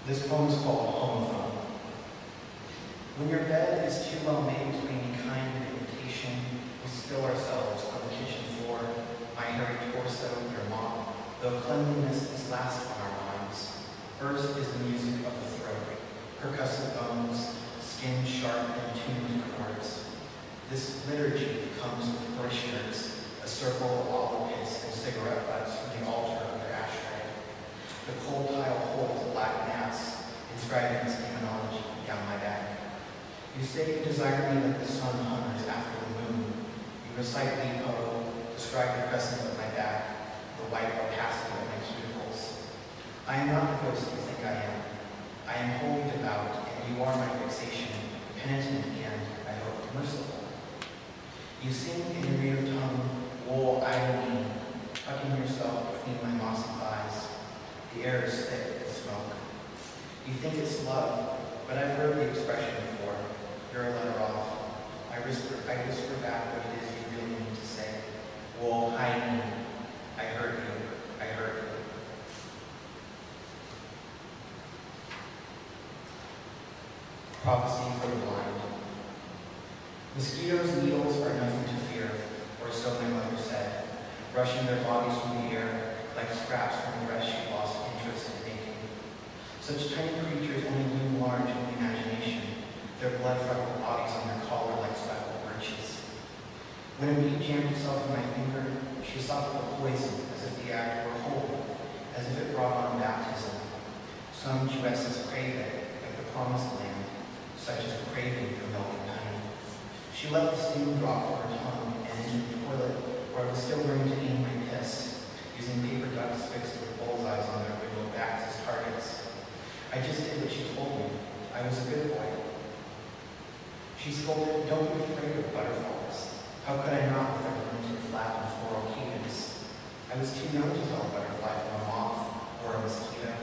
This poem is called Homophone. When your bed is too well made to be any kind of invitation, we spill ourselves on the kitchen floor, my hairy torso, your mop, though cleanliness is last on our minds. First is the music of the throat, percussive bones, skin sharp and tuned chords. This liturgy comes with parishioners, a circle of olive pits and cigarette butts from the altar of their ashtray. The cold tile holds a black mass, inscribing its demonology down my back. You say you desire me like the sun hungers after the moon. You recite the poem, describe the crescent of my back, the white opacity of my cuticles. I am not the ghost you think I am. I am wholly devout, and you are my fixation, penitent and, I hope, merciful. You sing in your native tongue, wool irony, tucking yourself between my mossy thighs. The air is thick with smoke. You think it's love, but I've heard the expression before. You're a letter off. I whisper back what it is you really need to say. Wool irony. I heard you. I heard you. Prophecy for the blind. Mosquitoes' needles are nothing to fear, or so my mother said, brushing their bodies from the air like scraps from a dress she lost interest in making. Such tiny creatures only loom large in the imagination, their blood-freckled bodies on their collar like speckled birches. When a bee jammed itself in my finger, she sought the poison as if the act were holy, as if it brought on baptism. Some Jewesses crave it, like the promised land, such as a craving for milk and honey. She let the steam drop from her tongue and into the toilet where I was still learning to aim my piss, using paper ducks fixed with bullseyes on their widowed backs as targets. I just did what she told me. I was a good boy. She scolded, "Don't be afraid of butterflies. How could I not with their limited flat and floral cadence? I was too young to tell a butterfly from a moth or a mosquito,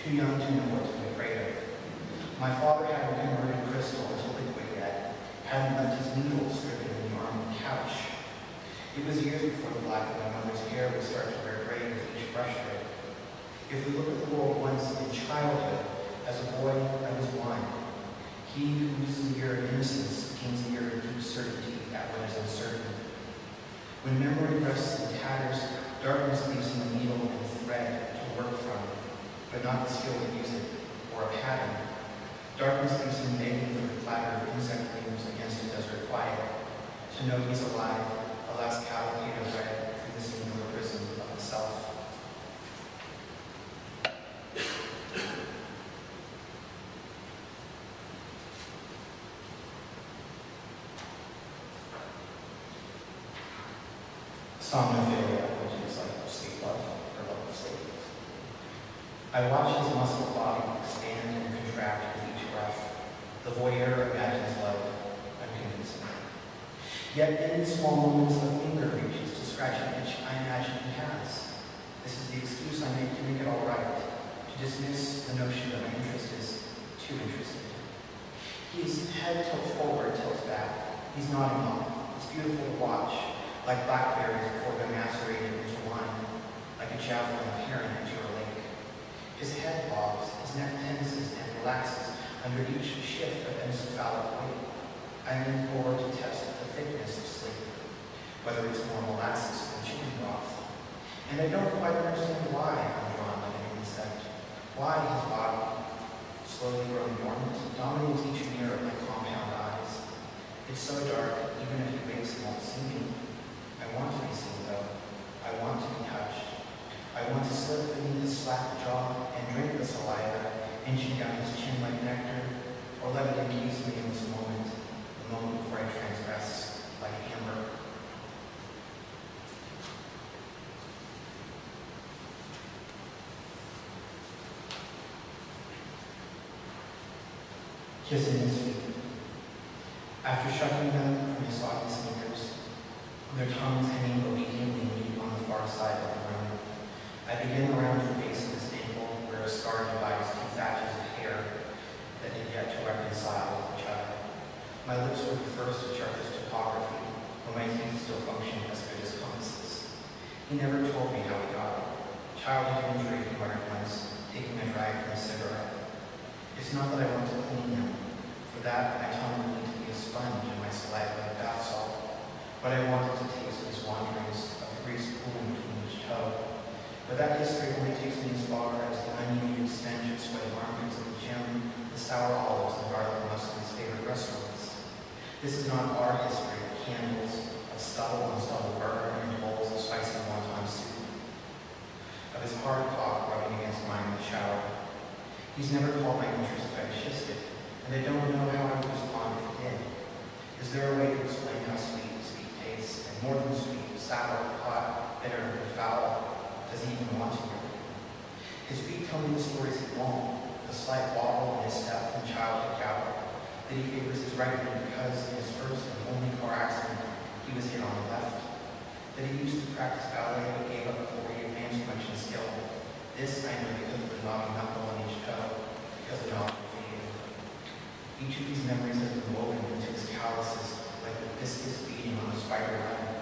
too young to know what to be afraid of. My father hadn't converted crystal into liquid yet, hadn't left his needles stripping in the arm of the couch. It was years before the black of my mother's hair would start to wear gray with each brush stroke. If we look at the world once in childhood, as a boy, I was blind. He who loses a year of innocence gains a year of deep certainty at what is uncertain. When memory rests in tatters, darkness leaves him a needle and thread to work from, but not the skill to use it, or a pattern. Darkness leaves him begging for the clatter of insect wings against a desert quiet. To know he's alive, a last cavalcade of red through the singular prism of the self. Somnophilia, which is like sleep love, or love of sleep. I watch his muscle body expand and contract with each breath. The voyeur imagines love, unconvincing. Yet in small moments, a finger reaches to scratch an itch I imagine he has. This is the excuse I make to make it all right, to dismiss the notion that my interest is too interested. His head tilts forward, tilts back. He's nodding off. It's beautiful to watch, like blackberries before they're macerated into wine, like a javelin of heron into a lake. His head bobs, his neck tenses and relaxes under each shift of encephalic weight. I lean forward to test the thickness of sleep, whether it's more molasses than chicken broth. And I don't quite understand why I'm drawn like an insect, why his body, slowly growing dormant, dominates each mirror of my compound eyes. It's so dark, even if he wakes, he won't see me. I want to be seen, though. I want to be touched. I want to slip beneath his slack jaw and drink the saliva, inching down his chin like nectar, or let it accuse me in this moment, the moment before I transgress like amber. Kissing his feet. After shucking them from his soggy sneakers, their tongues hanging obediently deep on the far side of the room, I begin around the base of his ankle, where a scar divides two thatches of hair that had yet to reconcile with each other. My lips were the first to chart this topography, when my teeth still functioned as good as compasses. He never told me how he got it. Childhood injury, he learned once, taking a drag from a cigarette. It's not that I want to clean him. For that, I tell him to need to be a sponge in my saliva like bath salt. But I wanted to taste his wanderings of grease pooling between each toe. But that history only takes me as far as the oniony stench of sweaty armpits at the gym, the sour olives and garlic musk in his favorite restaurants. This is not our history of candles, of stubble and stubble burn, and bowls of spicy wonton soup, of his hard cock rubbing against mine in the shower. He's never called my interest fetishistic, and I don't know how I would respond if he did. Is there a way to explain how sweet tastes, and more than sweet, sour, hot, bitter, and foul? Does he even want to hear? His feet tell me the stories he won't, the slight wobble in his step and childhood gallop, that he favors his right knee because in his first and only car accident, he was hit on the left, that he used to practice ballet but gave up before he advanced much in skill. This I know because of the knobby knuckle on each toe, because of knowledge of feeding. Each of these memories has been woven into his calluses like the viscous beating on a spider web.